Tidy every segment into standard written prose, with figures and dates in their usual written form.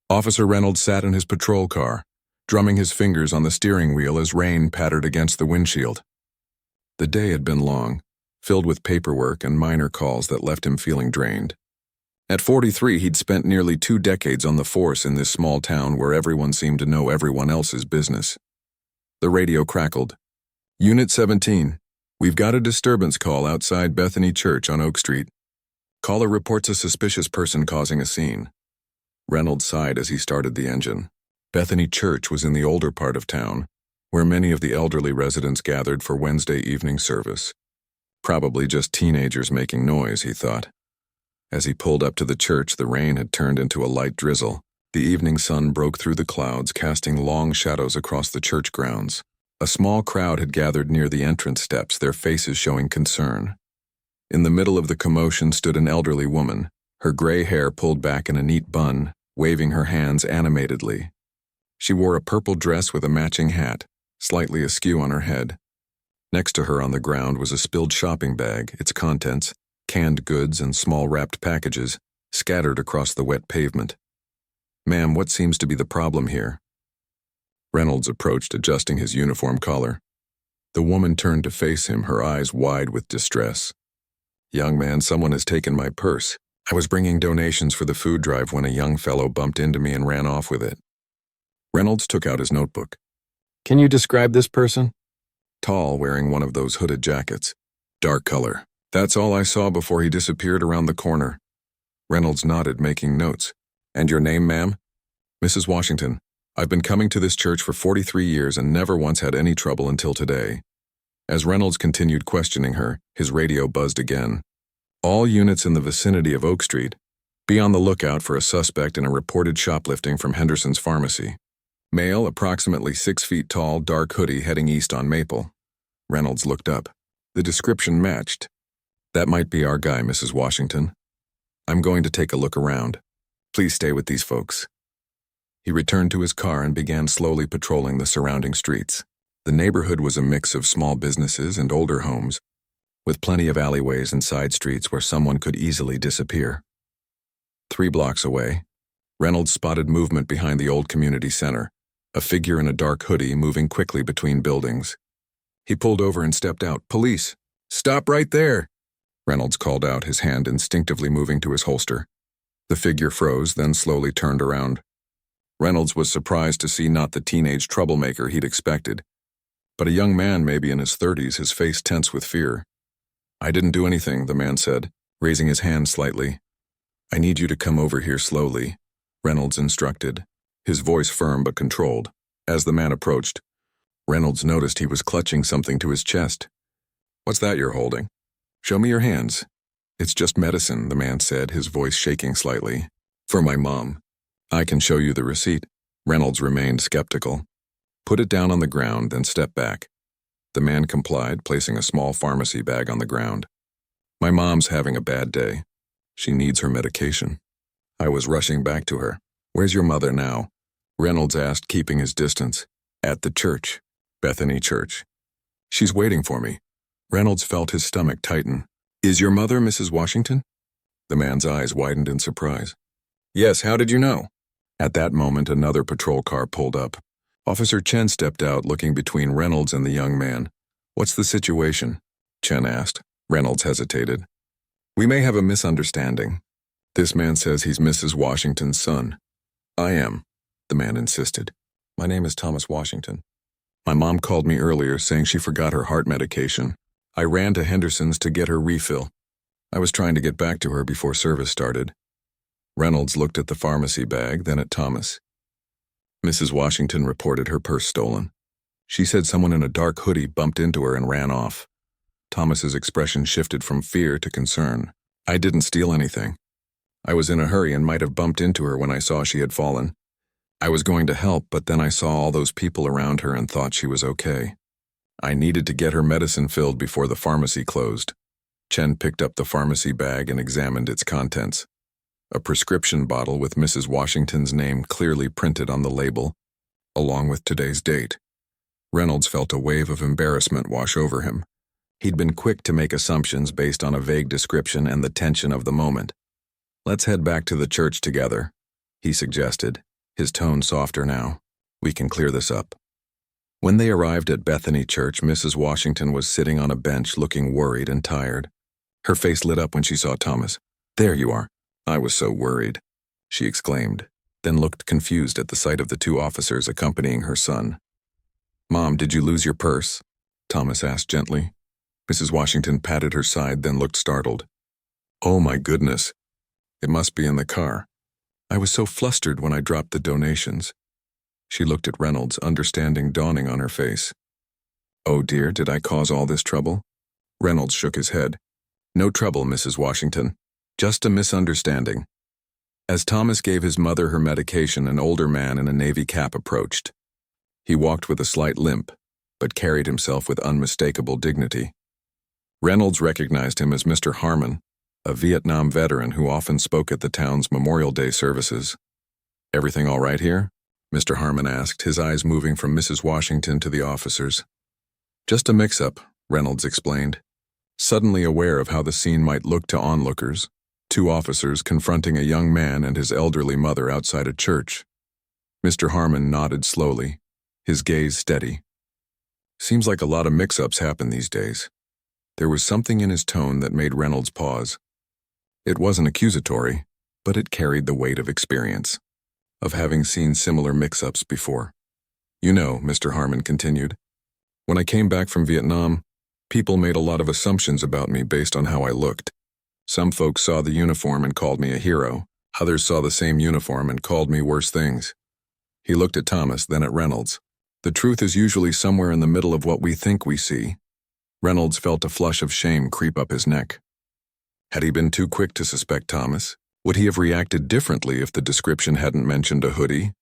Officer Reynolds sat in his patrol car, drumming his fingers on the steering wheel as rain pattered against the windshield. The day had been long, filled with paperwork and minor calls that left him feeling drained. At 43, he'd spent nearly 2 decades on the force in this small town where everyone seemed to know everyone else's business. The radio crackled. Unit 17, we've got a disturbance call outside Bethany Church on Oak Street. Caller reports a suspicious person causing a scene. Reynolds sighed as he started the engine. Bethany Church was in the older part of town, where many of the elderly residents gathered for Wednesday evening service. Probably just teenagers making noise, he thought. As he pulled up to the church, the rain had turned into a light drizzle. The evening sun broke through the clouds, casting long shadows across the church grounds. A small crowd had gathered near the entrance steps, their faces showing concern. In the middle of the commotion stood an elderly woman, her gray hair pulled back in a neat bun, waving her hands animatedly. She wore a purple dress with a matching hat, slightly askew on her head. Next to her on the ground was a spilled shopping bag, its contents, canned goods and small wrapped packages, scattered across the wet pavement. "Ma'am, what seems to be the problem here?" Reynolds approached, adjusting his uniform collar. The woman turned to face him, her eyes wide with distress. "Young man, someone has taken my purse. I was bringing donations for the food drive when a young fellow bumped into me and ran off with it." Reynolds took out his notebook. "Can you describe this person?" "Tall, wearing one of those hooded jackets. Dark color. That's all I saw before he disappeared around the corner." Reynolds nodded, making notes. "And your name, ma'am?" "Mrs. Washington. I've been coming to this church for 43 years and never once had any trouble until today." As Reynolds continued questioning her, his radio buzzed again. "All units in the vicinity of Oak Street. Be on the lookout for a suspect in a reported shoplifting from Henderson's Pharmacy. Male, approximately 6 feet tall, dark hoodie heading east on Maple." Reynolds looked up. The description matched. "That might be our guy, Mrs. Washington. I'm going to take a look around. Please stay with these folks." He returned to his car and began slowly patrolling the surrounding streets. The neighborhood was a mix of small businesses and older homes, with plenty of alleyways and side streets where someone could easily disappear. 3 blocks away, Reynolds spotted movement behind the old community center, a figure in a dark hoodie moving quickly between buildings. He pulled over and stepped out. "Police! Stop right there!" Reynolds called out, his hand instinctively moving to his holster. The figure froze, then slowly turned around. Reynolds was surprised to see not the teenage troublemaker he'd expected, but a young man maybe in his 30s, his face tense with fear. "I didn't do anything," the man said, raising his hand slightly. "I need you to come over here slowly," Reynolds instructed, his voice firm but controlled. As the man approached, Reynolds noticed he was clutching something to his chest. "What's that you're holding?" "Show me your hands." "It's just medicine," the man said, his voice shaking slightly. "For my mom." "I can show you the receipt." Reynolds remained skeptical. "Put it down on the ground, then step back." The man complied, placing a small pharmacy bag on the ground. "My mom's having a bad day. She needs her medication." I was rushing back to her. "Where's your mother now?" Reynolds asked, keeping his distance. "At the church. Bethany Church. She's waiting for me." Reynolds felt his stomach tighten. "Is your mother Mrs. Washington?" The man's eyes widened in surprise. "Yes, how did you know?" At that moment, another patrol car pulled up. Officer Chen stepped out, looking between Reynolds and the young man. "What's the situation?" Chen asked. Reynolds hesitated. "We may have a misunderstanding. This man says he's Mrs. Washington's son." "I am," the man insisted. "My name is Thomas Washington. My mom called me earlier saying she forgot her heart medication. I ran to Henderson's to get her refill. I was trying to get back to her before service started." Reynolds looked at the pharmacy bag, then at Thomas. "Mrs. Washington reported her purse stolen. She said someone in a dark hoodie bumped into her and ran off." Thomas's expression shifted from fear to concern. "I didn't steal anything. I was in a hurry and might have bumped into her when I saw she had fallen. I was going to help, but then I saw all those people around her and thought she was okay. I needed to get her medicine filled before the pharmacy closed." Chen picked up the pharmacy bag and examined its contents. A prescription bottle with Mrs. Washington's name clearly printed on the label, along with today's date. Reynolds felt a wave of embarrassment wash over him. He'd been quick to make assumptions based on a vague description and the tension of the moment. "Let's head back to the church together," he suggested, his tone softer now. "We can clear this up." When they arrived at Bethany Church, Mrs. Washington was sitting on a bench looking worried and tired. Her face lit up when she saw Thomas. "There you are. I was so worried," she exclaimed, then looked confused at the sight of the two officers accompanying her son. "Mom, did you lose your purse?" Thomas asked gently. Mrs. Washington patted her side, then looked startled. "Oh my goodness. It must be in the car. I was so flustered when I dropped the donations." She looked at Reynolds, understanding dawning on her face. "Oh dear, did I cause all this trouble?" Reynolds shook his head. "No trouble, Mrs. Washington. Just a misunderstanding." As Thomas gave his mother her medication, an older man in a navy cap approached. He walked with a slight limp, but carried himself with unmistakable dignity. Reynolds recognized him as Mr. Harmon, a Vietnam veteran who often spoke at the town's Memorial Day services. "Everything all right here?" Mr. Harmon asked, his eyes moving from Mrs. Washington to the officers. "Just a mix-up," Reynolds explained, suddenly aware of how the scene might look to onlookers, two officers confronting a young man and his elderly mother outside a church. Mr. Harmon nodded slowly, his gaze steady. "Seems like a lot of mix-ups happen these days." There was something in his tone that made Reynolds pause. It wasn't accusatory, but it carried the weight of experience, of having seen similar mix-ups before. "You know," Mr. Harmon continued, "when I came back from Vietnam, people made a lot of assumptions about me based on how I looked. Some folks saw the uniform and called me a hero. Others saw the same uniform and called me worse things." He looked at Thomas, then at Reynolds. "The truth is usually somewhere in the middle of what we think we see." Reynolds felt a flush of shame creep up his neck. Had he been too quick to suspect Thomas? Would he have reacted differently if the description hadn't mentioned a hoodie,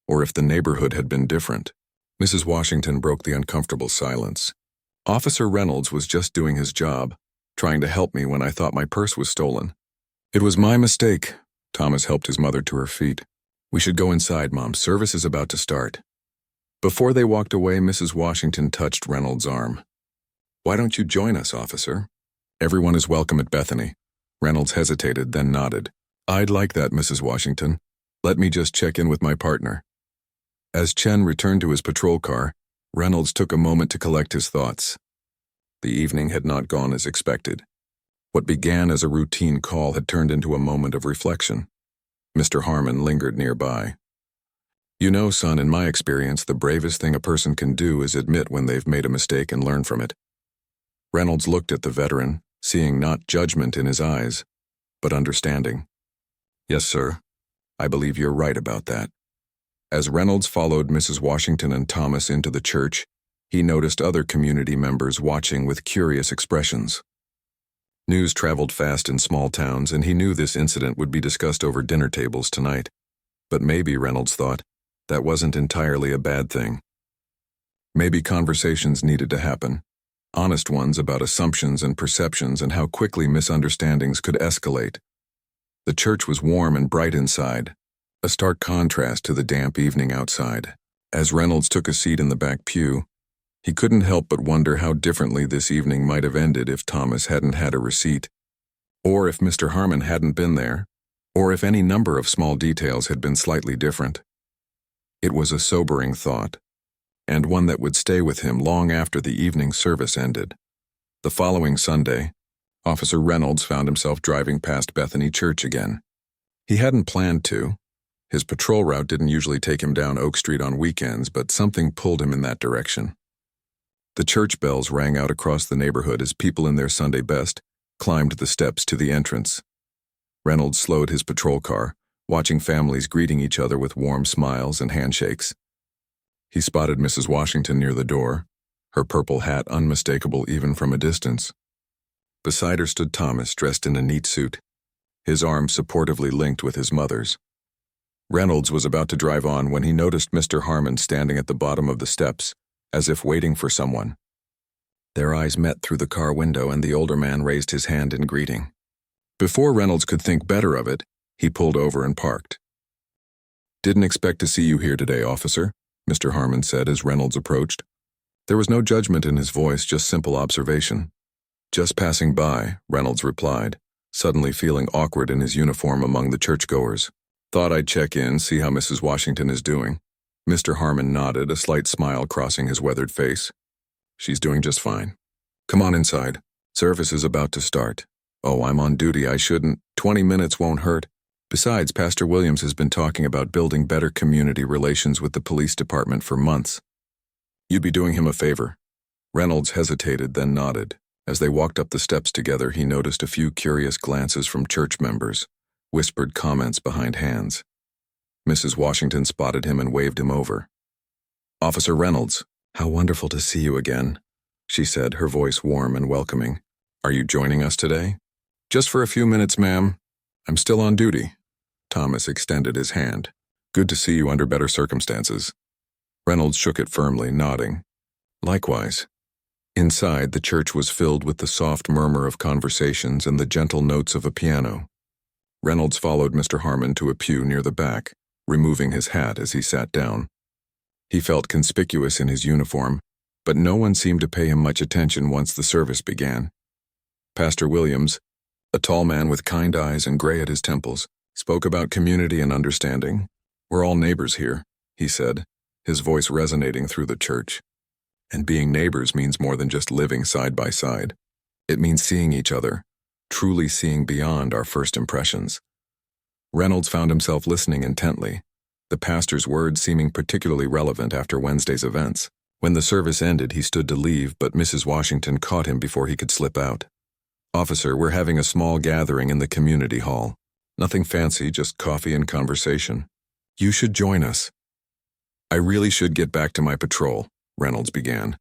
or if the neighborhood had been different? Mrs. Washington broke the uncomfortable silence. "Officer Reynolds was just doing his job, trying to help me when I thought my purse was stolen. It was my mistake." Thomas helped his mother to her feet. "We should go inside, Mom. Service is about to start." Before they walked away, Mrs. Washington touched Reynolds' arm. "Why don't you join us, officer? Everyone is welcome at Bethany." Reynolds hesitated, then nodded. "I'd like that, Mrs. Washington. Let me just check in with my partner." As Chen returned to his patrol car, Reynolds took a moment to collect his thoughts. The evening had not gone as expected. What began as a routine call had turned into a moment of reflection. Mr. Harmon lingered nearby. "You know, son, in my experience, the bravest thing a person can do is admit when they've made a mistake and learn from it." Reynolds looked at the veteran, seeing not judgment in his eyes, but understanding. "Yes, sir. I believe you're right about that." As Reynolds followed Mrs. Washington and Thomas into the church, he noticed other community members watching with curious expressions. News traveled fast in small towns, and he knew this incident would be discussed over dinner tables tonight. But maybe, Reynolds thought, that wasn't entirely a bad thing. Maybe conversations needed to happen. Honest ones about assumptions and perceptions and how quickly misunderstandings could escalate. The church was warm and bright inside, a stark contrast to the damp evening outside. As Reynolds took a seat in the back pew, he couldn't help but wonder how differently this evening might have ended if Thomas hadn't had a receipt, or if Mr. Harmon hadn't been there, or if any number of small details had been slightly different. It was a sobering thought, and one that would stay with him long after the evening service ended. The following Sunday, Officer Reynolds found himself driving past Bethany Church again. He hadn't planned to. His patrol route didn't usually take him down Oak Street on weekends, but something pulled him in that direction. The church bells rang out across the neighborhood as people in their Sunday best climbed the steps to the entrance. Reynolds slowed his patrol car, watching families greeting each other with warm smiles and handshakes. He spotted Mrs. Washington near the door, her purple hat unmistakable even from a distance. Beside her stood Thomas, dressed in a neat suit, his arms supportively linked with his mother's. Reynolds was about to drive on when he noticed Mr. Harmon standing at the bottom of the steps, as if waiting for someone. Their eyes met through the car window, and the older man raised his hand in greeting. Before Reynolds could think better of it, he pulled over and parked. "Didn't expect to see you here today, officer," Mr. Harmon said as Reynolds approached. There was no judgment in his voice, just simple observation. "Just passing by," Reynolds replied, suddenly feeling awkward in his uniform among the churchgoers. Thought I'd check in, see how Mrs. Washington is doing. Mr. Harmon nodded, a slight smile crossing his weathered face. She's doing just fine. Come on inside. Service is about to start. Oh, I'm on duty, I shouldn't. 20 minutes won't hurt. Besides, Pastor Williams has been talking about building better community relations with the police department for months. You'd be doing him a favor. Reynolds hesitated, then nodded. As they walked up the steps together, he noticed a few curious glances from church members, whispered comments behind hands. Mrs. Washington spotted him and waved him over. Officer Reynolds, how wonderful to see you again, she said, her voice warm and welcoming. Are you joining us today? Just for a few minutes, ma'am. I'm still on duty. Thomas extended his hand. Good to see you under better circumstances. Reynolds shook it firmly, nodding. Likewise. Inside, the church was filled with the soft murmur of conversations and the gentle notes of a piano. Reynolds followed Mr. Harmon to a pew near the back, removing his hat as he sat down. He felt conspicuous in his uniform, but no one seemed to pay him much attention once the service began. Pastor Williams, a tall man with kind eyes and gray at his temples, spoke about community and understanding. We're all neighbors here, he said, his voice resonating through the church. And being neighbors means more than just living side by side. It means seeing each other, truly seeing beyond our first impressions. Reynolds found himself listening intently, the pastor's words seeming particularly relevant after Wednesday's events. When the service ended, he stood to leave, but Mrs. Washington caught him before he could slip out. Officer, we're having a small gathering in the community hall. Nothing fancy, just coffee and conversation. You should join us. I really should get back to my patrol, Reynolds began,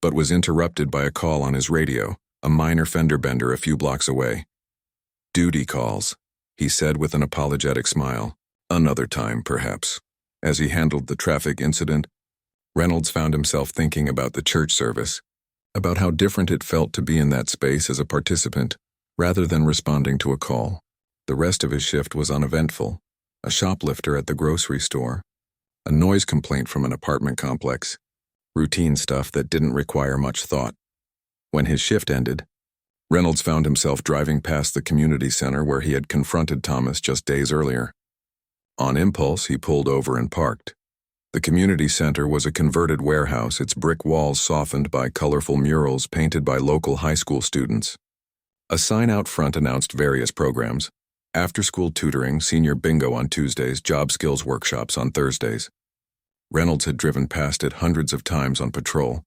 but was interrupted by a call on his radio, a minor fender bender a few blocks away. Duty calls, he said with an apologetic smile. Another time, perhaps. As he handled the traffic incident, Reynolds found himself thinking about the church service, about how different it felt to be in that space as a participant, rather than responding to a call. The rest of his shift was uneventful. A shoplifter at the grocery store, a noise complaint from an apartment complex, routine stuff that didn't require much thought. When his shift ended, Reynolds found himself driving past the community center where he had confronted Thomas just days earlier. On impulse, he pulled over and parked. The community center was a converted warehouse, its brick walls softened by colorful murals painted by local high school students. A sign out front announced various programs: after-school tutoring, senior bingo on Tuesdays, job skills workshops on Thursdays. Reynolds had driven past it hundreds of times on patrol,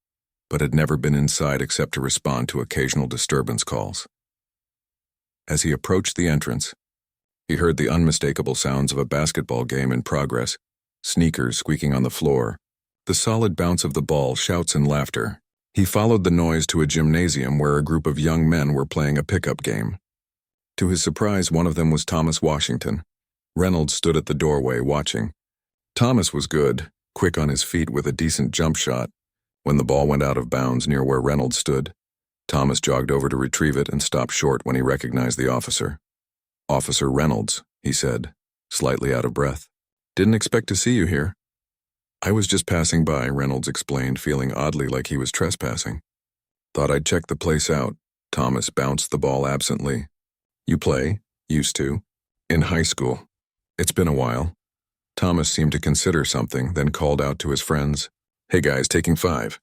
but had never been inside except to respond to occasional disturbance calls. As he approached the entrance, he heard the unmistakable sounds of a basketball game in progress, sneakers squeaking on the floor, the solid bounce of the ball, shouts and laughter. He followed the noise to a gymnasium where a group of young men were playing a pickup game. To his surprise, one of them was Thomas Washington. Reynolds stood at the doorway, watching. Thomas was good, quick on his feet with a decent jump shot. When the ball went out of bounds near where Reynolds stood, Thomas jogged over to retrieve it and stopped short when he recognized the officer. Officer Reynolds, he said, slightly out of breath. Didn't expect to see you here. I was just passing by, Reynolds explained, feeling oddly like he was trespassing. Thought I'd check the place out. Thomas bounced the ball absently. You play? Used to. In high school. It's been a while. Thomas seemed to consider something, then called out to his friends. Hey guys, taking 5.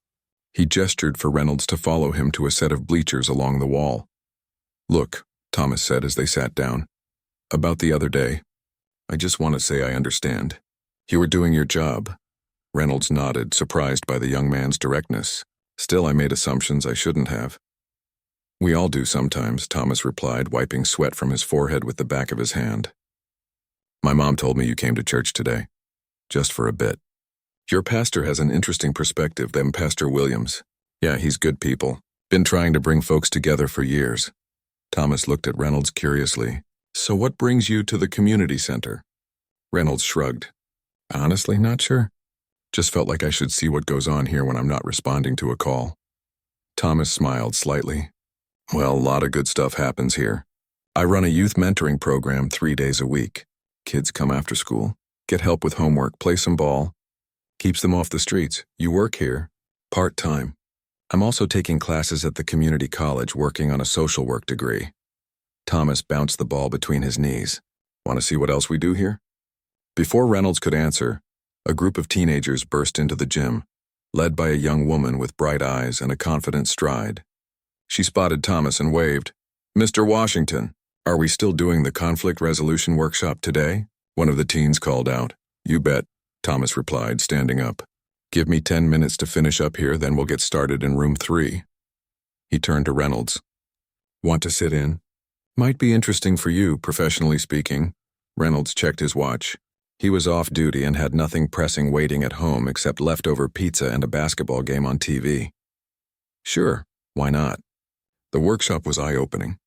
He gestured for Reynolds to follow him to a set of bleachers along the wall. Look, Thomas said as they sat down. About the other day. I just want to say I understand. You were doing your job. Reynolds nodded, surprised by the young man's directness. Still, I made assumptions I shouldn't have. We all do sometimes, Thomas replied, wiping sweat from his forehead with the back of his hand. My mom told me you came to church today. Just for a bit. Your pastor has an interesting perspective than Pastor Williams. Yeah, he's good people. Been trying to bring folks together for years. Thomas looked at Reynolds curiously. So what brings you to the community center? Reynolds shrugged. Honestly, not sure. Just felt like I should see what goes on here when I'm not responding to a call. Thomas smiled slightly. Well, a lot of good stuff happens here. I run a youth mentoring program 3 days a week. Kids come after school, get help with homework, play some ball. Keeps them off the streets. You work here. Part-time. I'm also taking classes at the community college working on a social work degree. Thomas bounced the ball between his knees. Want to see what else we do here? Before Reynolds could answer, a group of teenagers burst into the gym, led by a young woman with bright eyes and a confident stride. She spotted Thomas and waved. "Mr. Washington, are we still doing the conflict resolution workshop today?" One of the teens called out. "You bet," Thomas replied, standing up. "Give me 10 minutes to finish up here, then we'll get started in room 3. He turned to Reynolds. "Want to sit in?" "Might be interesting for you, professionally speaking." Reynolds checked his watch. He was off duty and had nothing pressing waiting at home except leftover pizza and a basketball game on TV. Sure, why not? The workshop was eye-opening.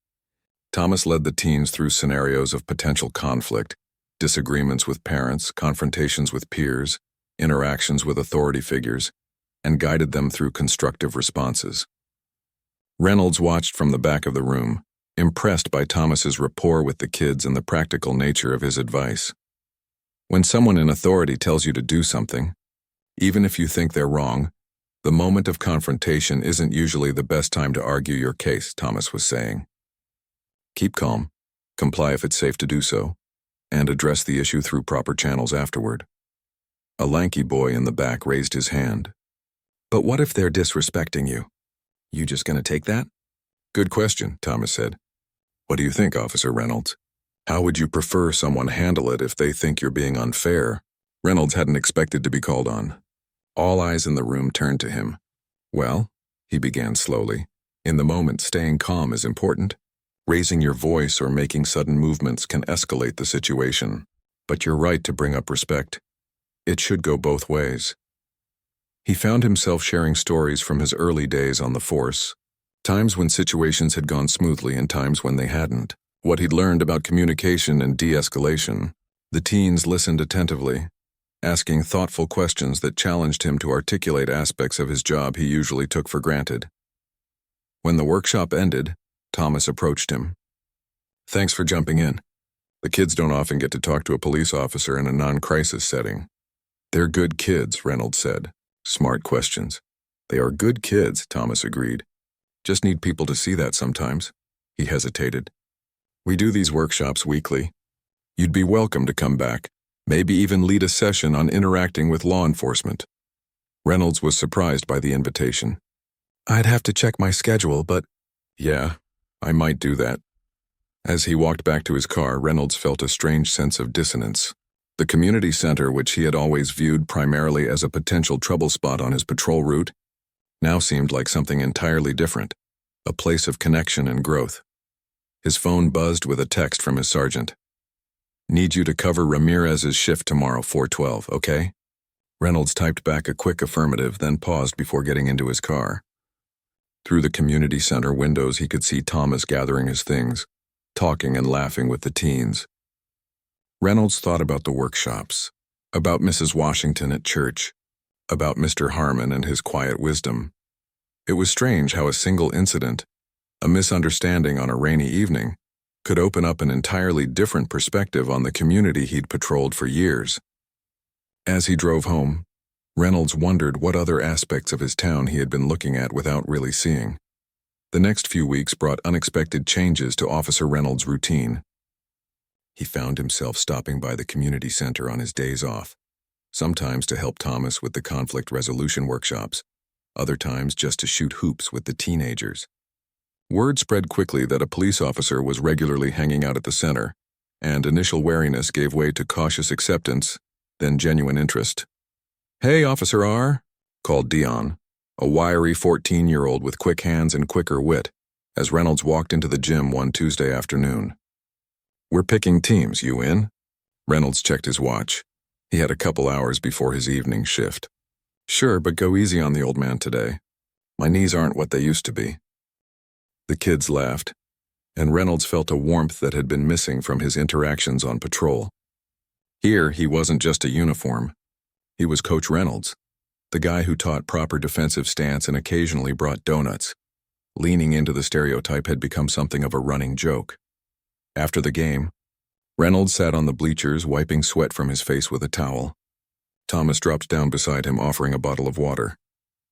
Thomas led the teens through scenarios of potential conflict, disagreements with parents, confrontations with peers, interactions with authority figures, and guided them through constructive responses. Reynolds watched from the back of the room, impressed by Thomas's rapport with the kids and the practical nature of his advice. When someone in authority tells you to do something, even if you think they're wrong, the moment of confrontation isn't usually the best time to argue your case, Thomas was saying. Keep calm, comply if it's safe to do so, and address the issue through proper channels afterward. A lanky boy in the back raised his hand. "But what if they're disrespecting you? You just gonna take that?" "Good question," Thomas said. "What do you think, Officer Reynolds? How would you prefer someone handle it if they think you're being unfair?" Reynolds hadn't expected to be called on. All eyes in the room turned to him. "Well," he began slowly, "in the moment, staying calm is important. Raising your voice or making sudden movements can escalate the situation. But you're right to bring up respect. It should go both ways." He found himself sharing stories from his early days on the force, times when situations had gone smoothly and times when they hadn't. What he'd learned about communication and de-escalation. The teens listened attentively, asking thoughtful questions that challenged him to articulate aspects of his job he usually took for granted. When the workshop ended, Thomas approached him. "Thanks for jumping in. The kids don't often get to talk to a police officer in a non-crisis setting." "They're good kids," Reynolds said. "Smart questions." "They are good kids," Thomas agreed. "Just need people to see that sometimes." He hesitated. "We do these workshops weekly. You'd be welcome to come back, maybe even lead a session on interacting with law enforcement." Reynolds was surprised by the invitation. "I'd have to check my schedule, but—" "Yeah, I might do that." As he walked back to his car, Reynolds felt a strange sense of dissonance. The community center, which he had always viewed primarily as a potential trouble spot on his patrol route, now seemed like something entirely different, a place of connection and growth. His phone buzzed with a text from his sergeant. "Need you to cover Ramirez's shift tomorrow, 4:12, okay?" Reynolds typed back a quick affirmative, then paused before getting into his car. Through the community center windows, he could see Thomas gathering his things, talking and laughing with the teens. Reynolds thought about the workshops, about Mrs. Washington at church, about Mr. Harmon and his quiet wisdom. It was strange how a single incident, a misunderstanding on a rainy evening, could open up an entirely different perspective on the community he'd patrolled for years. As he drove home, Reynolds wondered what other aspects of his town he had been looking at without really seeing. The next few weeks brought unexpected changes to Officer Reynolds' routine. He found himself stopping by the community center on his days off, sometimes to help Thomas with the conflict resolution workshops, other times just to shoot hoops with the teenagers. Word spread quickly that a police officer was regularly hanging out at the center, and initial wariness gave way to cautious acceptance, then genuine interest. "Hey, Officer R," called Dion, a wiry 14-year-old with quick hands and quicker wit, as Reynolds walked into the gym one Tuesday afternoon. "We're picking teams, you in?" Reynolds checked his watch. He had a couple hours before his evening shift. "Sure, but go easy on the old man today. My knees aren't what they used to be." The kids laughed, and Reynolds felt a warmth that had been missing from his interactions on patrol. Here, he wasn't just a uniform. He was Coach Reynolds, the guy who taught proper defensive stance and occasionally brought donuts. Leaning into the stereotype had become something of a running joke. After the game, Reynolds sat on the bleachers, wiping sweat from his face with a towel. Thomas dropped down beside him, offering a bottle of water.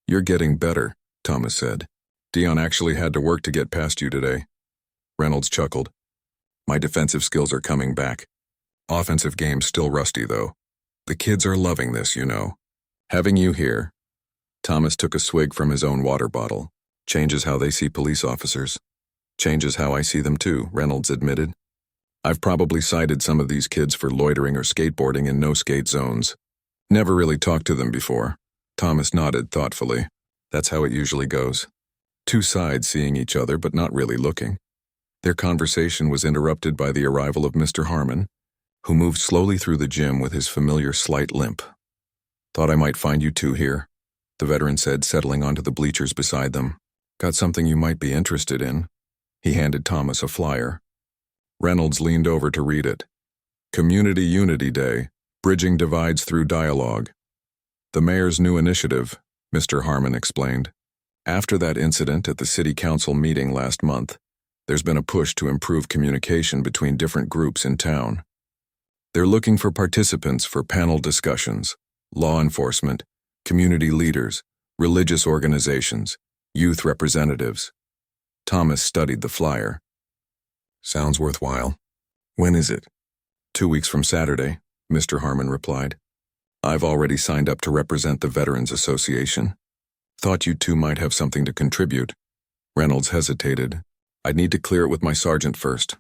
"You're getting better," Thomas said. "Dion actually had to work to get past you today." Reynolds chuckled. "My defensive skills are coming back. Offensive game's still rusty, though. The kids are loving this, you know. Having you here. Thomas took a swig from his own water bottle. Changes how they see police officers. Changes how I see them too, Reynolds admitted. I've probably cited some of these kids for loitering or skateboarding in no-skate zones. Never really talked to them before. Thomas nodded thoughtfully. That's how it usually goes. Two sides seeing each other but not really looking. Their conversation was interrupted by the arrival of Mr. Harmon, who moved slowly through the gym with his familiar slight limp. Thought I might find you two here, the veteran said, settling onto the bleachers beside them. Got something you might be interested in. He handed Thomas a flyer. Reynolds leaned over to read it. Community Unity Day, Bridging Divides Through Dialogue. The mayor's new initiative, Mr. Harmon explained. After that incident at the city council meeting last month, there's been a push to improve communication between different groups in town. They're looking for participants for panel discussions, law enforcement, community leaders, religious organizations, youth representatives. Thomas studied the flyer. Sounds worthwhile. When is it? 2 weeks from Saturday, Mr. Harmon replied. I've already signed up to represent the Veterans Association. Thought you two might have something to contribute. Reynolds hesitated. I'd need to clear it with my sergeant first.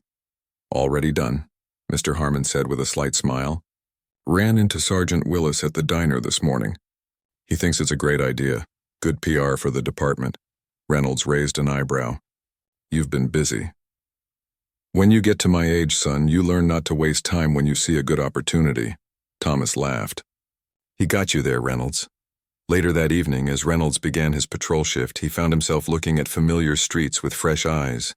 Already done, Mr. Harmon said with a slight smile. Ran into Sergeant Willis at the diner this morning. He thinks it's a great idea. Good PR for the department. Reynolds raised an eyebrow. You've been busy. When you get to my age, son, you learn not to waste time when you see a good opportunity. Thomas laughed. He got you there, Reynolds. Later that evening, as Reynolds began his patrol shift, he found himself looking at familiar streets with fresh eyes.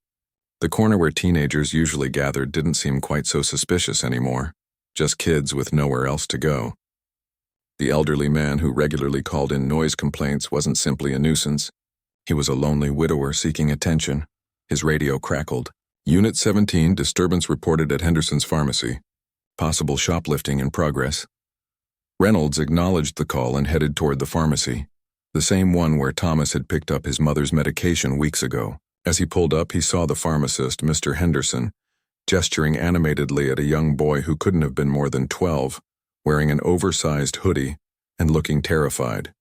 The corner where teenagers usually gathered didn't seem quite so suspicious anymore. Just kids with nowhere else to go. The elderly man who regularly called in noise complaints wasn't simply a nuisance. He was a lonely widower seeking attention. His radio crackled. Unit 17, disturbance reported at Henderson's pharmacy. Possible shoplifting in progress. Reynolds acknowledged the call and headed toward the pharmacy, the same one where Thomas had picked up his mother's medication weeks ago. As he pulled up, he saw the pharmacist, Mr. Henderson, gesturing animatedly at a young boy who couldn't have been more than 12, wearing an oversized hoodie and looking terrified.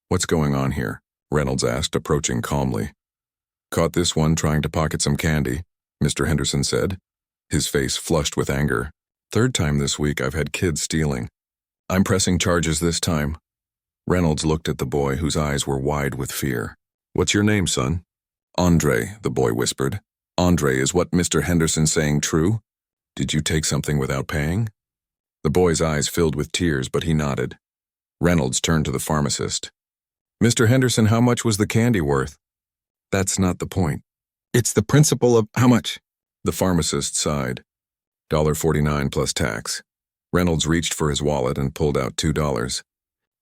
What's going on here? Reynolds asked, approaching calmly. Caught this one trying to pocket some candy, Mr. Henderson said, his face flushed with anger. Third time this week I've had kids stealing. I'm pressing charges this time. Reynolds looked at the boy whose eyes were wide with fear. What's your name, son? Andre, the boy whispered. Andre, is what Mr. Henderson's saying true? Did you take something without paying? The boy's eyes filled with tears, but he nodded. Reynolds turned to the pharmacist. Mr. Henderson, how much was the candy worth? That's not the point. It's the principle of how much? The pharmacist sighed. $1.49 plus tax. Reynolds reached for his wallet and pulled out $2.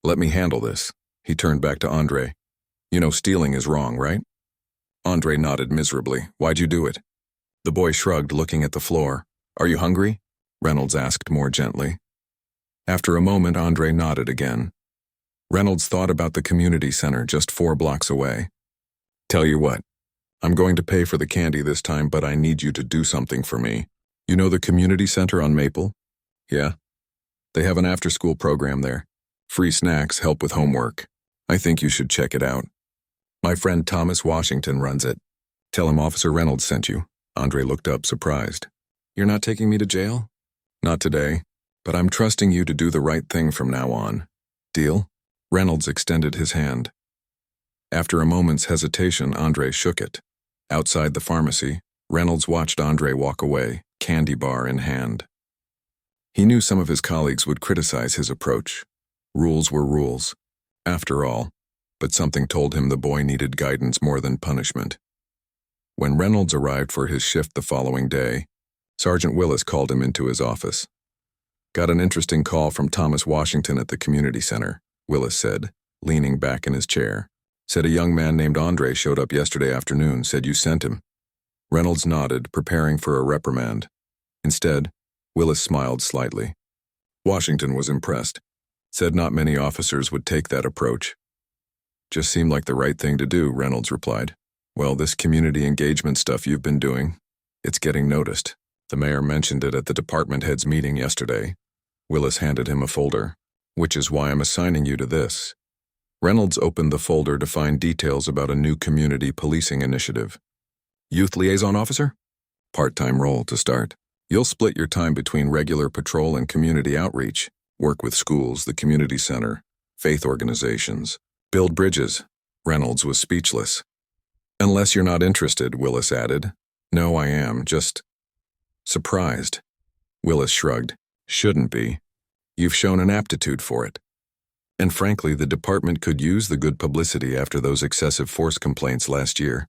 Let me handle this. He turned back to Andre. You know stealing is wrong, right? Andre nodded miserably. Why'd you do it? The boy shrugged, looking at the floor. Are you hungry? Reynolds asked more gently. After a moment, Andre nodded again. Reynolds thought about the community center just 4 blocks away. Tell you what, I'm going to pay for the candy this time, but I need you to do something for me. You know the community center on Maple? Yeah. They have an after-school program there. Free snacks, help with homework. I think you should check it out. My friend Thomas Washington runs it. Tell him Officer Reynolds sent you. Andre looked up, surprised. You're not taking me to jail? Not today, but I'm trusting you to do the right thing from now on. Deal? Reynolds extended his hand. After a moment's hesitation, Andre shook it. Outside the pharmacy, Reynolds watched Andre walk away, candy bar in hand. He knew some of his colleagues would criticize his approach. Rules were rules, after all, but something told him the boy needed guidance more than punishment. When Reynolds arrived for his shift the following day, Sergeant Willis called him into his office. Got an interesting call from Thomas Washington at the community center, Willis said, leaning back in his chair. Said a young man named Andre showed up yesterday afternoon, said you sent him. Reynolds nodded, preparing for a reprimand. Instead, Willis smiled slightly. Washington was impressed. Said not many officers would take that approach. Just seemed like the right thing to do, Reynolds replied. Well, this community engagement stuff you've been doing, it's getting noticed. The mayor mentioned it at the department head's meeting yesterday. Willis handed him a folder. Which is why I'm assigning you to this. Reynolds opened the folder to find details about a new community policing initiative. Youth liaison officer? Part-time role to start. You'll split your time between regular patrol and community outreach, work with schools, the community center, faith organizations, build bridges. Reynolds was speechless. Unless you're not interested, Willis added. No, I am, just surprised. Willis shrugged. Shouldn't be. You've shown an aptitude for it. And frankly, the department could use the good publicity after those excessive force complaints last year.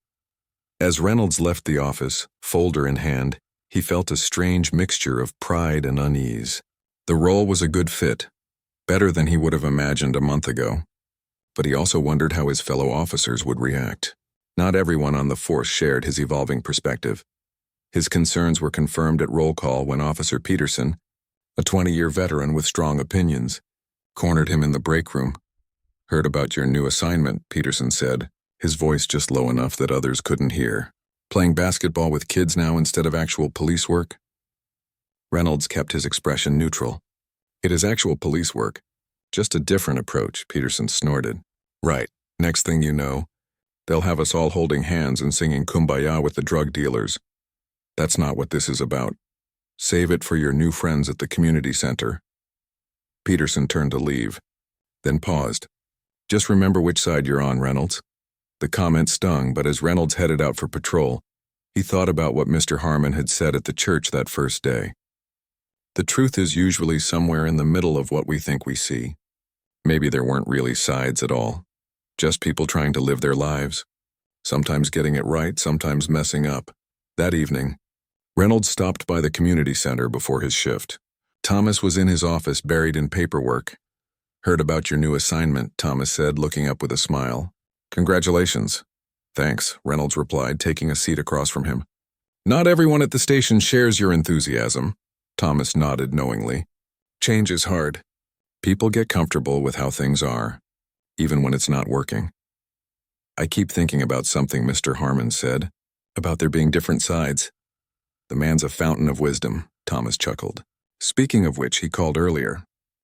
As Reynolds left the office, folder in hand, he felt a strange mixture of pride and unease. The role was a good fit, better than he would have imagined a month ago. But he also wondered how his fellow officers would react. Not everyone on the force shared his evolving perspective. His concerns were confirmed at roll call when Officer Peterson, a 20-year veteran with strong opinions, cornered him in the break room. Heard about your new assignment, Peterson said, his voice just low enough that others couldn't hear. Playing basketball with kids now instead of actual police work? Reynolds kept his expression neutral. It is actual police work, just a different approach, Peterson snorted. Right, next thing you know, they'll have us all holding hands and singing Kumbaya with the drug dealers. That's not what this is about. Save it for your new friends at the community center. Peterson turned to leave, then paused. Just remember which side you're on, Reynolds. The comment stung, but as Reynolds headed out for patrol, he thought about what Mr. Harmon had said at the church that first day. The truth is usually somewhere in the middle of what we think we see. Maybe there weren't really sides at all. Just people trying to live their lives. Sometimes getting it right, sometimes messing up. That evening, Reynolds stopped by the community center before his shift. Thomas was in his office buried in paperwork. Heard about your new assignment, Thomas said, looking up with a smile. Congratulations. Thanks, Reynolds replied, taking a seat across from him. Not everyone at the station shares your enthusiasm. Thomas nodded knowingly. Change is hard. People get comfortable with how things are, even when it's not working. I keep thinking about something Mr. Harmon said, about there being different sides. The man's a fountain of wisdom, Thomas chuckled. Speaking of which, he called earlier.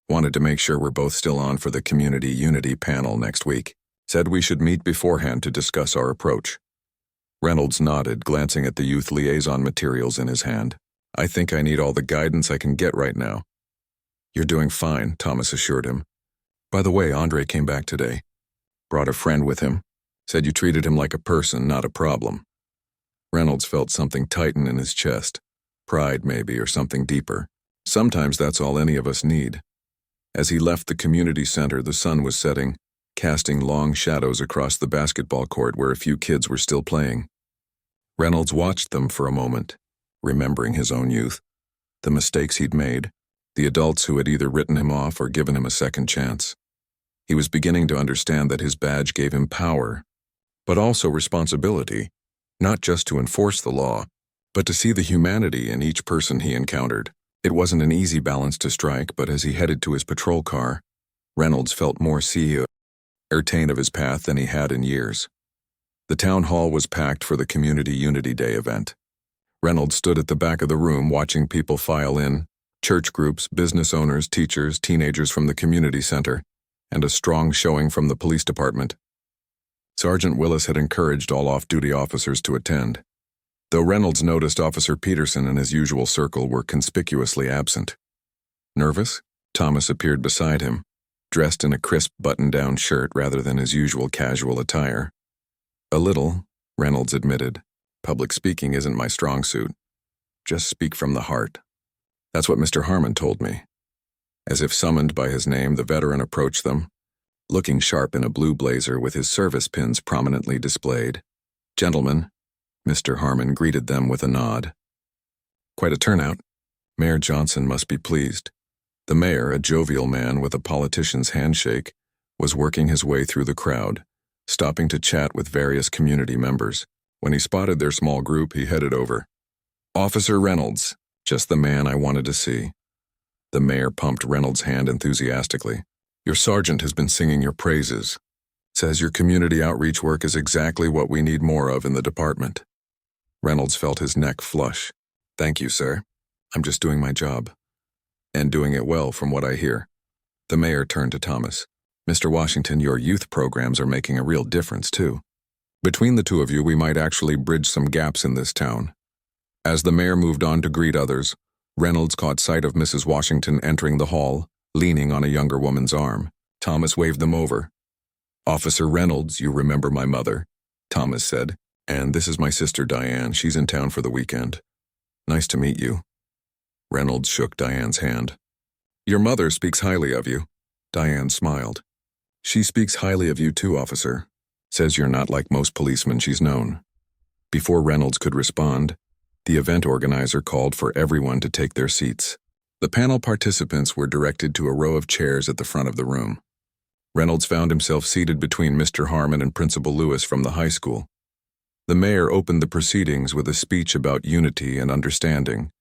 Wanted to make sure we're both still on for the Community Unity panel next week. Said we should meet beforehand to discuss our approach. Reynolds nodded, glancing at the youth liaison materials in his hand. I think I need all the guidance I can get right now. You're doing fine, Thomas assured him. By the way, Andre came back today. Brought a friend with him. Said you treated him like a person, not a problem. Reynolds felt something tighten in his chest. Pride, maybe, or something deeper. Sometimes that's all any of us need. As he left the community center, the sun was setting, casting long shadows across the basketball court where a few kids were still playing. Reynolds watched them for a moment, remembering his own youth, the mistakes he'd made, the adults who had either written him off or given him a second chance. He was beginning to understand that his badge gave him power, but also responsibility, not just to enforce the law, but to see the humanity in each person he encountered. It wasn't an easy balance to strike, but as he headed to his patrol car, Reynolds felt more certain of his path than he had in years. The town hall was packed for the Community Unity Day event. Reynolds stood at the back of the room watching people file in, church groups, business owners, teachers, teenagers from the community center, and a strong showing from the police department. Sergeant Willis had encouraged all off-duty officers to attend, though Reynolds noticed Officer Peterson and his usual circle were conspicuously absent. Nervous? Thomas appeared beside him, dressed in a crisp button-down shirt rather than his usual casual attire. A little, Reynolds admitted. Public speaking isn't my strong suit. Just speak from the heart. That's what Mr. Harmon told me. As if summoned by his name, the veteran approached them, looking sharp in a blue blazer with his service pins prominently displayed. Gentlemen, Mr. Harmon greeted them with a nod. Quite a turnout. Mayor Johnson must be pleased. The mayor, a jovial man with a politician's handshake, was working his way through the crowd, stopping to chat with various community members. When he spotted their small group, he headed over. Officer Reynolds, just the man I wanted to see. The mayor pumped Reynolds' hand enthusiastically. Your sergeant has been singing your praises. Says your community outreach work is exactly what we need more of in the department. Reynolds felt his neck flush. Thank you, sir. I'm just doing my job. And doing it well from what I hear. The mayor turned to Thomas. Mr. Washington, your youth programs are making a real difference, too. Between the two of you, we might actually bridge some gaps in this town. As the mayor moved on to greet others, Reynolds caught sight of Mrs. Washington entering the hall, leaning on a younger woman's arm. Thomas waved them over. Officer Reynolds, you remember my mother, Thomas said. And this is my sister Diane. She's in town for the weekend. Nice to meet you. Reynolds shook Diane's hand. Your mother speaks highly of you. Diane smiled. She speaks highly of you too, officer. Says you're not like most policemen she's known. Before Reynolds could respond, the event organizer called for everyone to take their seats. The panel participants were directed to a row of chairs at the front of the room. Reynolds found himself seated between Mr. Harmon and Principal Lewis from the high school. The mayor opened the proceedings with a speech about unity and understanding,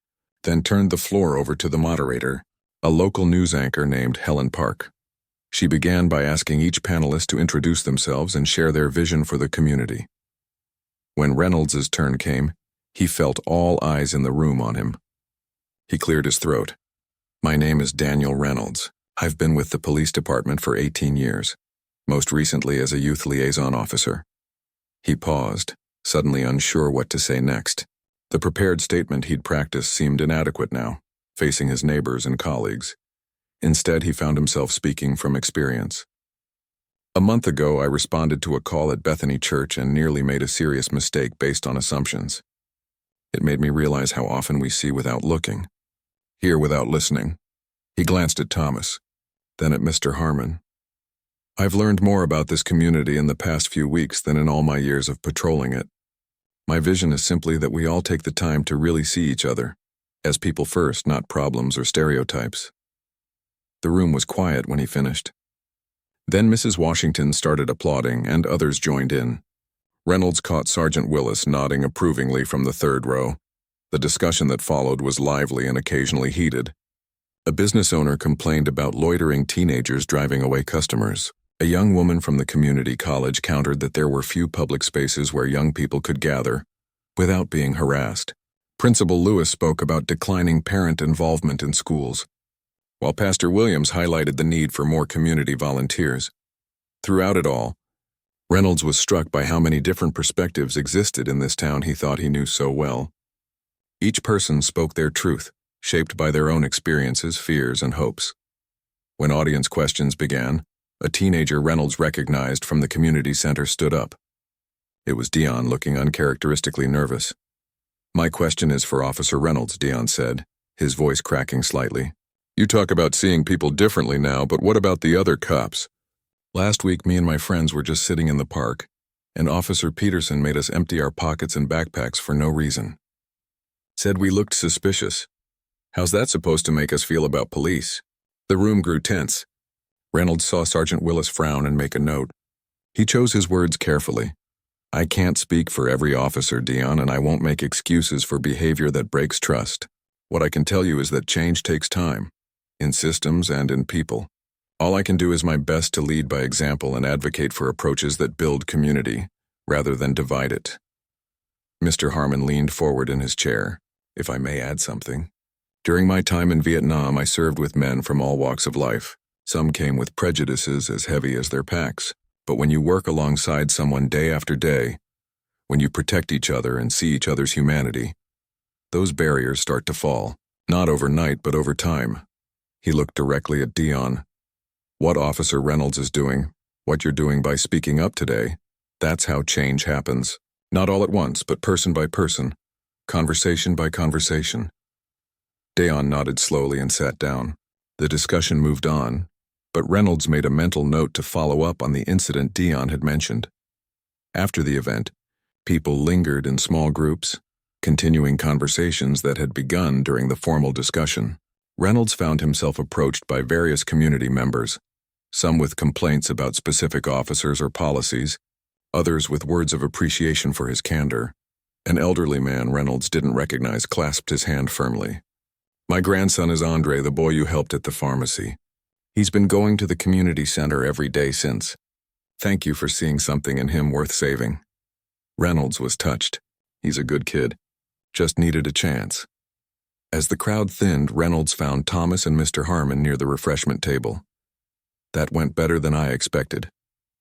then turned the floor over to the moderator, a local news anchor named Helen Park. She began by asking each panelist to introduce themselves and share their vision for the community. When Reynolds' turn came, he felt all eyes in the room on him. He cleared his throat. My name is Daniel Reynolds. I've been with the police department for 18 years, most recently as a youth liaison officer. He paused, suddenly unsure what to say next. The prepared statement he'd practiced seemed inadequate now, facing his neighbors and colleagues. Instead, he found himself speaking from experience. A month ago, I responded to a call at Bethany Church and nearly made a serious mistake based on assumptions. It made me realize how often we see without looking, hear without listening. He glanced at Thomas, then at Mr. Harmon. I've learned more about this community in the past few weeks than in all my years of patrolling it. My vision is simply that we all take the time to really see each other, as people first, not problems or stereotypes. The room was quiet when he finished. Then Mrs. Washington started applauding, and others joined in. Reynolds caught Sergeant Willis nodding approvingly from the third row. The discussion that followed was lively and occasionally heated. A business owner complained about loitering teenagers driving away customers. A young woman from the community college countered that there were few public spaces where young people could gather without being harassed. Principal Lewis spoke about declining parent involvement in schools, while Pastor Williams highlighted the need for more community volunteers. Throughout it all, Reynolds was struck by how many different perspectives existed in this town he thought he knew so well. Each person spoke their truth, shaped by their own experiences, fears, and hopes. When audience questions began, a teenager Reynolds recognized from the community center stood up. It was Dion, looking uncharacteristically nervous. My question is for Officer Reynolds, Dion said, his voice cracking slightly. You talk about seeing people differently now, but what about the other cops? Last week, me and my friends were just sitting in the park, and Officer Peterson made us empty our pockets and backpacks for no reason. Said we looked suspicious. How's that supposed to make us feel about police? The room grew tense. Reynolds saw Sergeant Willis frown and make a note. He chose his words carefully. I can't speak for every officer, Dion, and I won't make excuses for behavior that breaks trust. What I can tell you is that change takes time, in systems and in people. All I can do is my best to lead by example and advocate for approaches that build community, rather than divide it. Mr. Harmon leaned forward in his chair. If I may add something. During my time in Vietnam, I served with men from all walks of life. Some came with prejudices as heavy as their packs. But when you work alongside someone day after day, when you protect each other and see each other's humanity, those barriers start to fall. Not overnight, but over time. He looked directly at Dion. What Officer Reynolds is doing, what you're doing by speaking up today, that's how change happens. Not all at once, but person by person, conversation by conversation. Dion nodded slowly and sat down. The discussion moved on, but Reynolds made a mental note to follow up on the incident Dion had mentioned. After the event, people lingered in small groups, continuing conversations that had begun during the formal discussion. Reynolds found himself approached by various community members, some with complaints about specific officers or policies, others with words of appreciation for his candor. An elderly man Reynolds didn't recognize clasped his hand firmly. My grandson is Andre, the boy you helped at the pharmacy. He's been going to the community center every day since. Thank you for seeing something in him worth saving. Reynolds was touched. He's a good kid. Just needed a chance. As the crowd thinned, Reynolds found Thomas and Mr. Harmon near the refreshment table. "That went better than I expected,"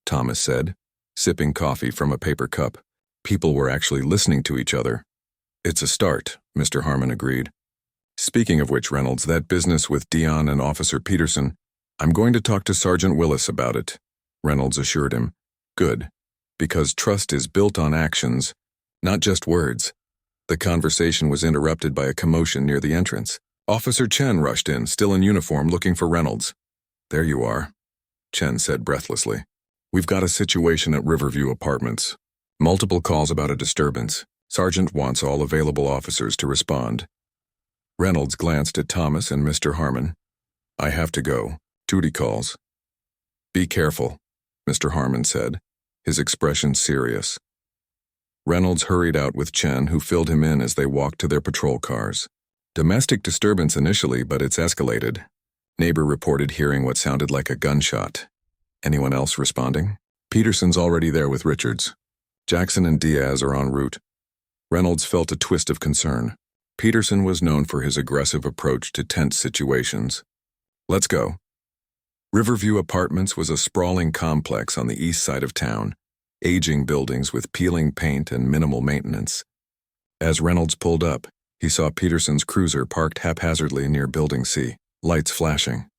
Thomas said, sipping coffee from a paper cup. "People were actually listening to each other." "It's a start," Mr. Harmon agreed. "Speaking of which, Reynolds, that business with Dion and Officer Peterson, I'm going to talk to Sergeant Willis about it," Reynolds assured him. "Good. Because trust is built on actions, not just words." The conversation was interrupted by a commotion near the entrance. Officer Chen rushed in, still in uniform, looking for Reynolds. "There you are," Chen said breathlessly. "We've got a situation at Riverview Apartments. Multiple calls about a disturbance. Sergeant wants all available officers to respond." Reynolds glanced at Thomas and Mr. Harmon. "I have to go. Duty calls." "Be careful," Mr. Harmon said, his expression serious. Reynolds hurried out with Chen, who filled him in as they walked to their patrol cars. "Domestic disturbance initially, but it's escalated." Neighbor reported hearing what sounded like a gunshot. "Anyone else responding?" "Peterson's already there with Richards. Jackson and Diaz are en route." Reynolds felt a twist of concern. Peterson was known for his aggressive approach to tense situations. "Let's go." Riverview Apartments was a sprawling complex on the east side of town, aging buildings with peeling paint and minimal maintenance. As Reynolds pulled up, he saw Peterson's cruiser parked haphazardly near Building C, lights flashing.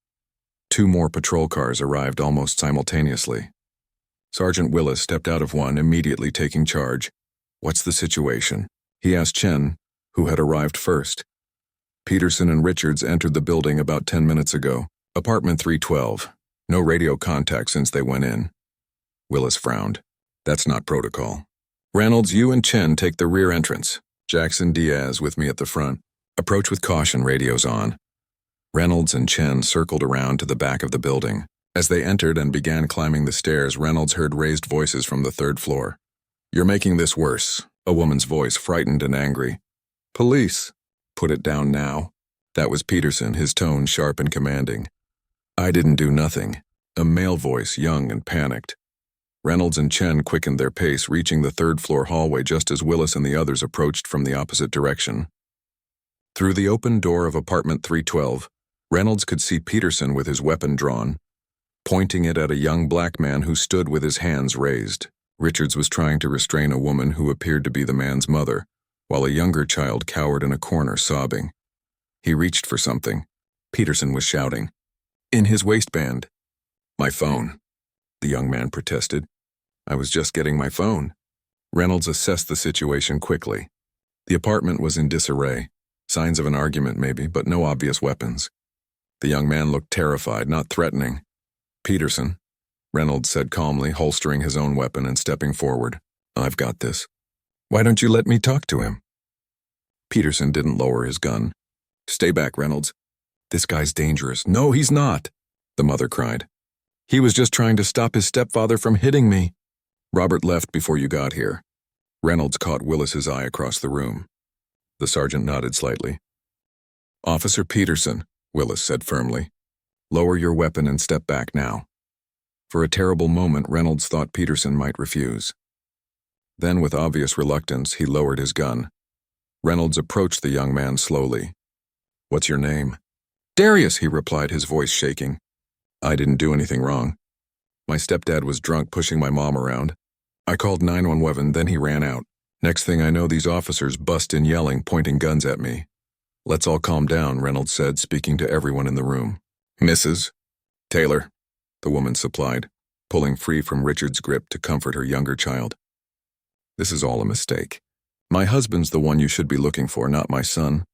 2 more patrol cars arrived almost simultaneously. Sergeant Willis stepped out of one, immediately taking charge. "What's the situation?" he asked Chen, who had arrived first. "Peterson and Richards entered the building about 10 minutes ago. Apartment 312. No radio contact since they went in." Willis frowned. "That's not protocol." "Reynolds, you and Chen take the rear entrance. Jackson, Diaz with me at the front. Approach with caution, radios on." Reynolds and Chen circled around to the back of the building. As they entered and began climbing the stairs, Reynolds heard raised voices from the 3rd floor. "You're making this worse," a woman's voice, frightened and angry. "Police." "Put it down now." That was Peterson, his tone sharp and commanding. "I didn't do nothing," a male voice, young and panicked. Reynolds and Chen quickened their pace, reaching the 3rd floor hallway just as Willis and the others approached from the opposite direction. Through the open door of apartment 312, Reynolds could see Peterson with his weapon drawn, pointing it at a young black man who stood with his hands raised. Richards was trying to restrain a woman who appeared to be the man's mother, while a younger child cowered in a corner sobbing. He reached for something. Peterson was shouting. "In his waistband." "My phone," the young man protested. "I was just getting my phone." Reynolds assessed the situation quickly. The apartment was in disarray. Signs of an argument maybe, but no obvious weapons. The young man looked terrified, not threatening. "Peterson," Reynolds said calmly, holstering his own weapon and stepping forward. "I've got this. Why don't you let me talk to him?" Peterson didn't lower his gun. "Stay back, Reynolds. This guy's dangerous." "No, he's not," the mother cried. "He was just trying to stop his stepfather from hitting me." "Robert left before you got here." Reynolds caught Willis's eye across the room. The sergeant nodded slightly. "Officer Peterson," Willis said firmly. "Lower your weapon and step back now." For a terrible moment, Reynolds thought Peterson might refuse. Then, with obvious reluctance, he lowered his gun. Reynolds approached the young man slowly. "What's your name?" "Darius," he replied, his voice shaking. "I didn't do anything wrong. My stepdad was drunk pushing my mom around. I called 911, then he ran out. Next thing I know, these officers bust in yelling, pointing guns at me." "Let's all calm down," Reynolds said, speaking to everyone in the room. "Mrs. Taylor," the woman supplied, pulling free from Richard's grip to comfort her younger child. "This is all a mistake. My husband's the one you should be looking for, not my son."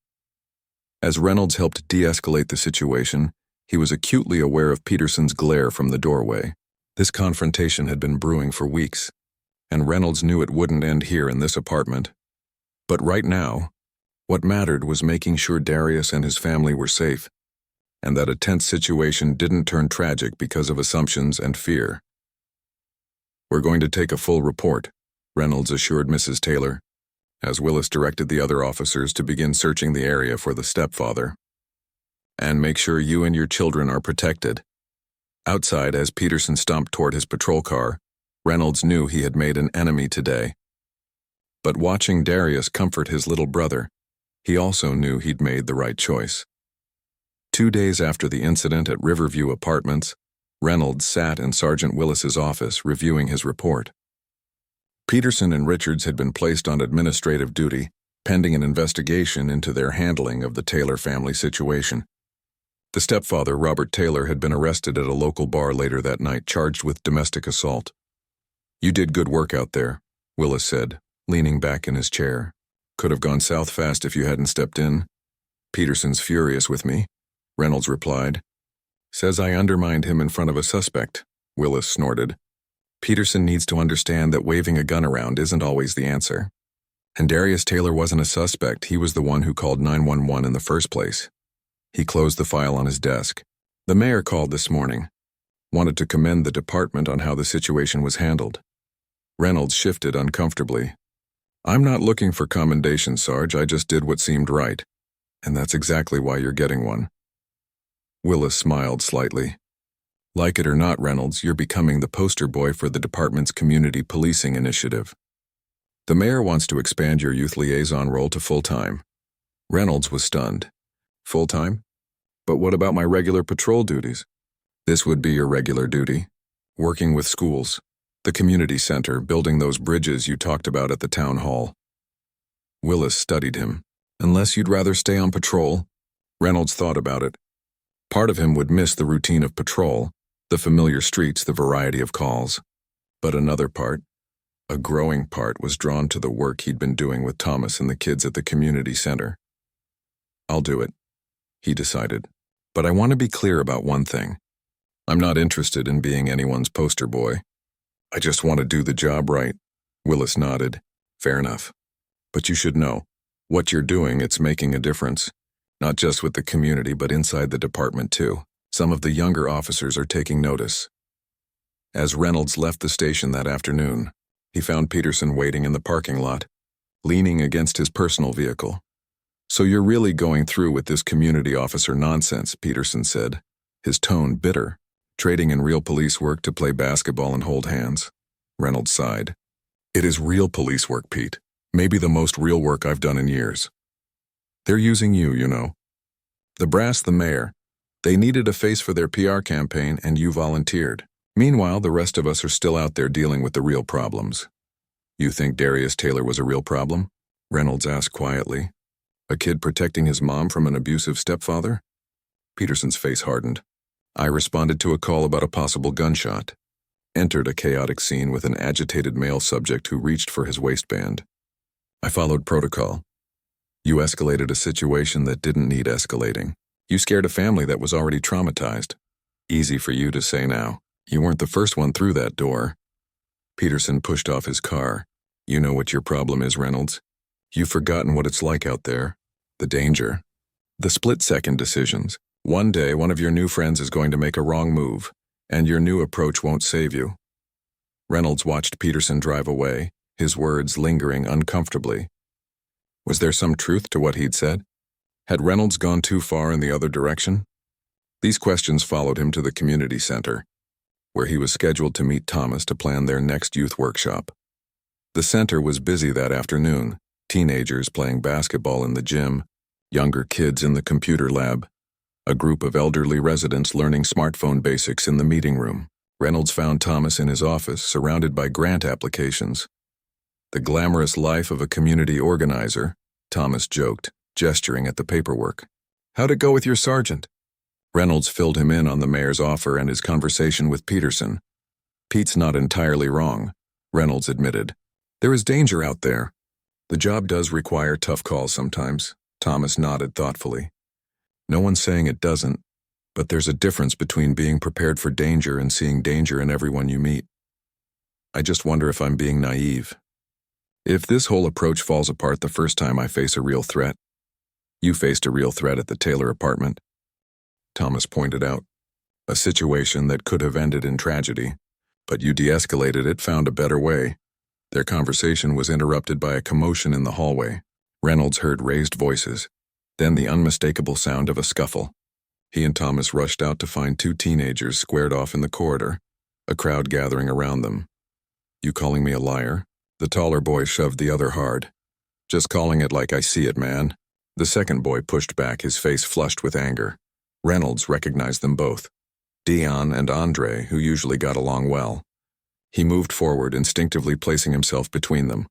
As Reynolds helped de-escalate the situation, he was acutely aware of Peterson's glare from the doorway. This confrontation had been brewing for weeks, and Reynolds knew it wouldn't end here in this apartment. But right now, what mattered was making sure Darius and his family were safe, and that a tense situation didn't turn tragic because of assumptions and fear. "We're going to take a full report," Reynolds assured Mrs. Taylor, as Willis directed the other officers to begin searching the area for the stepfather. "And make sure you and your children are protected." Outside, as Peterson stomped toward his patrol car, Reynolds knew he had made an enemy today. But watching Darius comfort his little brother, He also knew he'd made the right choice. 2 days after the incident at Riverview Apartments, Reynolds sat in Sergeant Willis's office reviewing his report. Peterson and Richards had been placed on administrative duty, pending an investigation into their handling of the Taylor family situation. The stepfather, Robert Taylor, had been arrested at a local bar later that night, charged with domestic assault. "You did good work out there," Willis said, leaning back in his chair. "Could have gone south fast if you hadn't stepped in." "Peterson's furious with me," Reynolds replied. "Says I undermined him in front of a suspect," Willis snorted. "Peterson needs to understand that waving a gun around isn't always the answer. And Darius Taylor wasn't a suspect, he was the one who called 911 in the first place." He closed the file on his desk. "The mayor called this morning. Wanted to commend the department on how the situation was handled." Reynolds shifted uncomfortably. "I'm not looking for commendation, Sarge, I just did what seemed right. And that's exactly why you're getting one." Willis smiled slightly. "Like it or not, Reynolds, you're becoming the poster boy for the department's community policing initiative. The mayor wants to expand your youth liaison role to full-time." Reynolds was stunned. "Full-time? But what about my regular patrol duties?" "This would be your regular duty. Working with schools, the community center, building those bridges you talked about at the town hall." Willis studied him. "Unless you'd rather stay on patrol?" Reynolds thought about it. Part of him would miss the routine of patrol, the familiar streets, the variety of calls. But another part, a growing part, was drawn to the work he'd been doing with Thomas and the kids at the community center. "I'll do it," he decided. "But I want to be clear about one thing. I'm not interested in being anyone's poster boy. I just want to do the job right." Willis nodded. "Fair enough. But you should know, what you're doing, it's making a difference. Not just with the community, but inside the department too. Some of the younger officers are taking notice." As Reynolds left the station that afternoon, he found Peterson waiting in the parking lot, leaning against his personal vehicle. "So you're really going through with this community officer nonsense," Peterson said, his tone bitter. "Trading in real police work to play basketball and hold hands." Reynolds sighed. "It is real police work, Pete. Maybe the most real work I've done in years. They're using you, you know. The brass, the mayor. They needed a face for their PR campaign, and you volunteered. Meanwhile, the rest of us are still out there dealing with the real problems." "You think Darius Taylor was a real problem?" Reynolds asked quietly. "A kid protecting his mom from an abusive stepfather?" Peterson's face hardened. "I responded to a call about a possible gunshot. Entered a chaotic scene with an agitated male subject who reached for his waistband. I followed protocol. You escalated a situation that didn't need escalating. You scared a family that was already traumatized. Easy for you to say now. You weren't the first one through that door." Peterson pushed off his car. "You know what your problem is, Reynolds. You've forgotten what it's like out there. The danger. The split-second decisions. One day, one of your new friends is going to make a wrong move, and your new approach won't save you." Reynolds watched Peterson drive away, his words lingering uncomfortably. Was there some truth to what he'd said? Had Reynolds gone too far in the other direction? These questions followed him to the community center, where he was scheduled to meet Thomas to plan their next youth workshop. The center was busy that afternoon, teenagers playing basketball in the gym, younger kids in the computer lab, a group of elderly residents learning smartphone basics in the meeting room. Reynolds found Thomas in his office, surrounded by grant applications. "The glamorous life of a community organizer," Thomas joked, gesturing at the paperwork. "How'd it go with your sergeant?" Reynolds filled him in on the mayor's offer and his conversation with Peterson. "Pete's not entirely wrong," Reynolds admitted. "There is danger out there. The job does require tough calls sometimes." Thomas nodded thoughtfully. "No one's saying it doesn't, but there's a difference between being prepared for danger and seeing danger in everyone you meet. I just wonder if I'm being naive. If this whole approach falls apart the first time I face a real threat." "You faced a real threat at the Taylor apartment," Thomas pointed out. "A situation that could have ended in tragedy, but you de-escalated it, found a better way." Their conversation was interrupted by a commotion in the hallway. Reynolds heard raised voices, then the unmistakable sound of a scuffle. He and Thomas rushed out to find two teenagers squared off in the corridor, a crowd gathering around them. "You calling me a liar?" The taller boy shoved the other hard. "Just calling it like I see it, man." The second boy pushed back, his face flushed with anger. Reynolds recognized them both, Dion and Andre, who usually got along well. He moved forward, instinctively placing himself between them.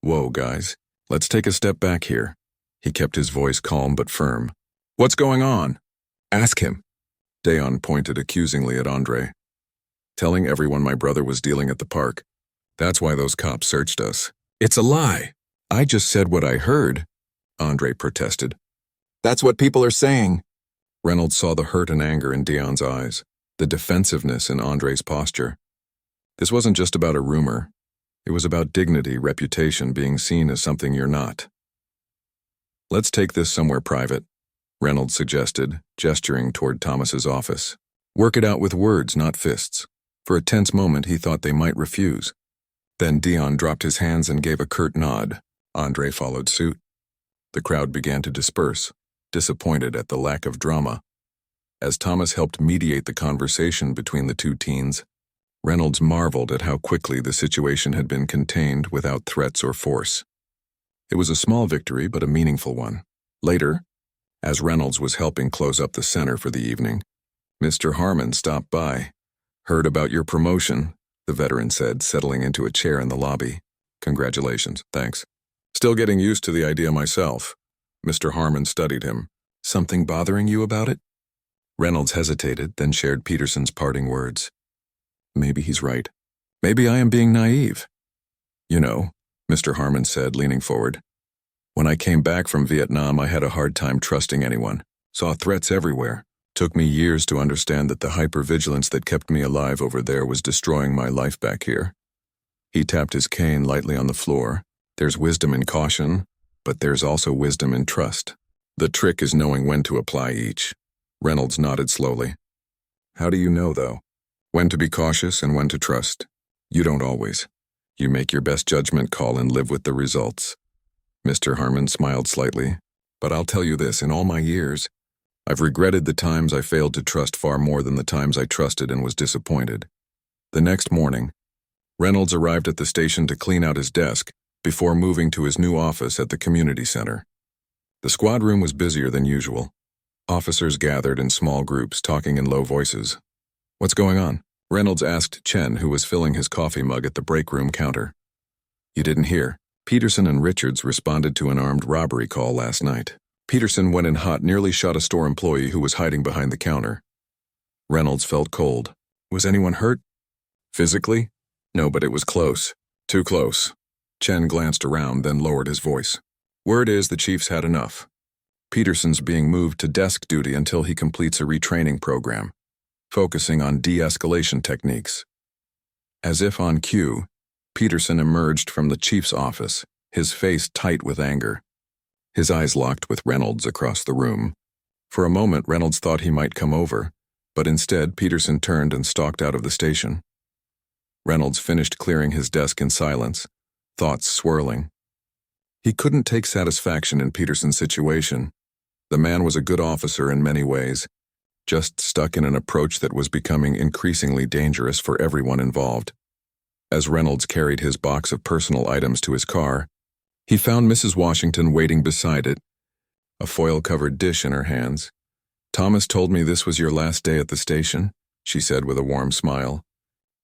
"Whoa, guys. Let's take a step back here." He kept his voice calm but firm. "What's going on?" "Ask him." Dion pointed accusingly at Andre. "Telling everyone my brother was dealing at the park. That's why those cops searched us." "It's a lie." "I just said what I heard," Andre protested. "That's what people are saying." Reynolds saw the hurt and anger in Dion's eyes, the defensiveness in Andre's posture. This wasn't just about a rumor. It was about dignity, reputation, being seen as something you're not. "Let's take this somewhere private," Reynolds suggested, gesturing toward Thomas's office. "Work it out with words, not fists." For a tense moment, he thought they might refuse. Then Dion dropped his hands and gave a curt nod. Andre followed suit. The crowd began to disperse, disappointed at the lack of drama. As Thomas helped mediate the conversation between the two teens, Reynolds marveled at how quickly the situation had been contained without threats or force. It was a small victory, but a meaningful one. Later, as Reynolds was helping close up the center for the evening, Mr. Harmon stopped by. "Heard about your promotion," the veteran said, settling into a chair in the lobby. "Congratulations." "Thanks. Still getting used to the idea myself." Mr. Harmon studied him. "Something bothering you about it?" Reynolds hesitated, then shared Peterson's parting words. "Maybe he's right. Maybe I am being naive." "You know," Mr. Harmon said, leaning forward, "when I came back from Vietnam, I had a hard time trusting anyone. Saw threats everywhere. Took me years to understand that the hypervigilance that kept me alive over there was destroying my life back here." He tapped his cane lightly on the floor. "There's wisdom in caution, but there's also wisdom in trust. The trick is knowing when to apply each." Reynolds nodded slowly. "How do you know, though? When to be cautious and when to trust? You don't always. You make your best judgment call and live with the results." Mr. Harmon smiled slightly. "But I'll tell you this, in all my years, I've regretted the times I failed to trust far more than the times I trusted and was disappointed." The next morning, Reynolds arrived at the station to clean out his desk before moving to his new office at the community center. The squad room was busier than usual. Officers gathered in small groups, talking in low voices. "What's going on?" Reynolds asked Chen, who was filling his coffee mug at the break room counter. "You didn't hear. Peterson and Richards responded to an armed robbery call last night. Peterson went in hot, nearly shot a store employee who was hiding behind the counter." Reynolds felt cold. "Was anyone hurt?" "Physically? No, but it was close. Too close." Chen glanced around, then lowered his voice. "Word is the chief's had enough. Peterson's being moved to desk duty until he completes a retraining program, focusing on de-escalation techniques." As if on cue, Peterson emerged from the chief's office, his face tight with anger. His eyes locked with Reynolds across the room. For a moment, Reynolds thought he might come over, but instead Peterson turned and stalked out of the station. Reynolds finished clearing his desk in silence, thoughts swirling. He couldn't take satisfaction in Peterson's situation. The man was a good officer in many ways, just stuck in an approach that was becoming increasingly dangerous for everyone involved. As Reynolds carried his box of personal items to his car, he found Mrs. Washington waiting beside it, a foil-covered dish in her hands. "Thomas told me this was your last day at the station," she said with a warm smile.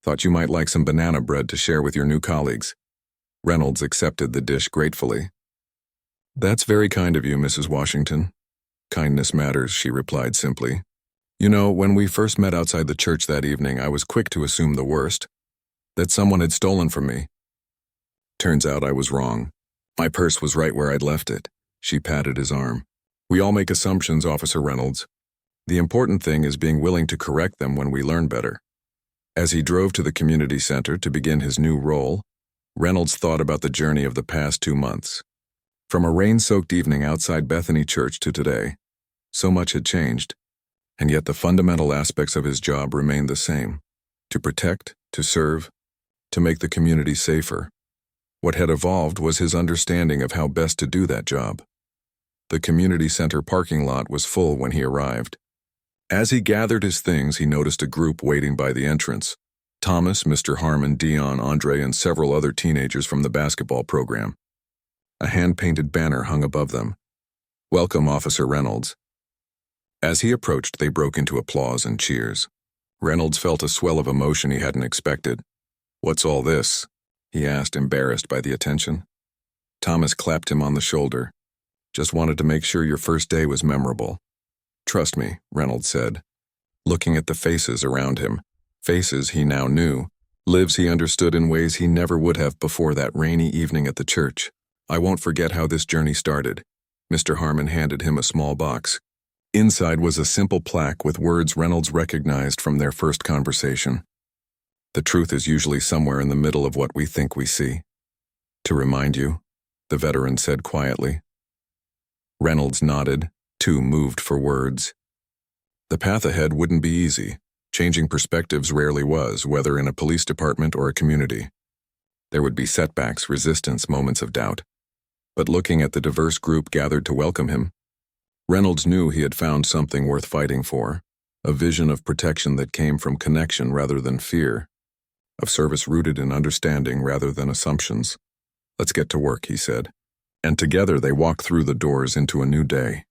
"Thought you might like some banana bread to share with your new colleagues." Reynolds accepted the dish gratefully. "That's very kind of you, Mrs. Washington." "Kindness matters," she replied simply. "You know, when we first met outside the church that evening, I was quick to assume the worst, that someone had stolen from me. Turns out I was wrong. My purse was right where I'd left it." She patted his arm. "We all make assumptions, Officer Reynolds. The important thing is being willing to correct them when we learn better." As he drove to the community center to begin his new role, Reynolds thought about the journey of the past 2 months. From a rain-soaked evening outside Bethany Church to today, so much had changed, and yet the fundamental aspects of his job remained the same: to protect, to serve, to make the community safer. What had evolved was his understanding of how best to do that job. The community center parking lot was full when he arrived. As he gathered his things, he noticed a group waiting by the entrance: Thomas, Mr. Harmon, Dion, Andre, and several other teenagers from the basketball program. A hand-painted banner hung above them. "Welcome, Officer Reynolds." As he approached, they broke into applause and cheers. Reynolds felt a swell of emotion he hadn't expected. "What's all this?" he asked, embarrassed by the attention. Thomas clapped him on the shoulder. "Just wanted to make sure your first day was memorable." "Trust me," Reynolds said, looking at the faces around him. Faces he now knew, lives he understood in ways he never would have before that rainy evening at the church. "I won't forget how this journey started." Mr. Harmon handed him a small box. Inside was a simple plaque with words Reynolds recognized from their first conversation. "The truth is usually somewhere in the middle of what we think we see." "To remind you," the veteran said quietly. Reynolds nodded, too moved for words. The path ahead wouldn't be easy. Changing perspectives rarely was, whether in a police department or a community. There would be setbacks, resistance, moments of doubt. But looking at the diverse group gathered to welcome him, Reynolds knew he had found something worth fighting for, a vision of protection that came from connection rather than fear, of service rooted in understanding rather than assumptions. "Let's get to work," he said. And together they walked through the doors into a new day.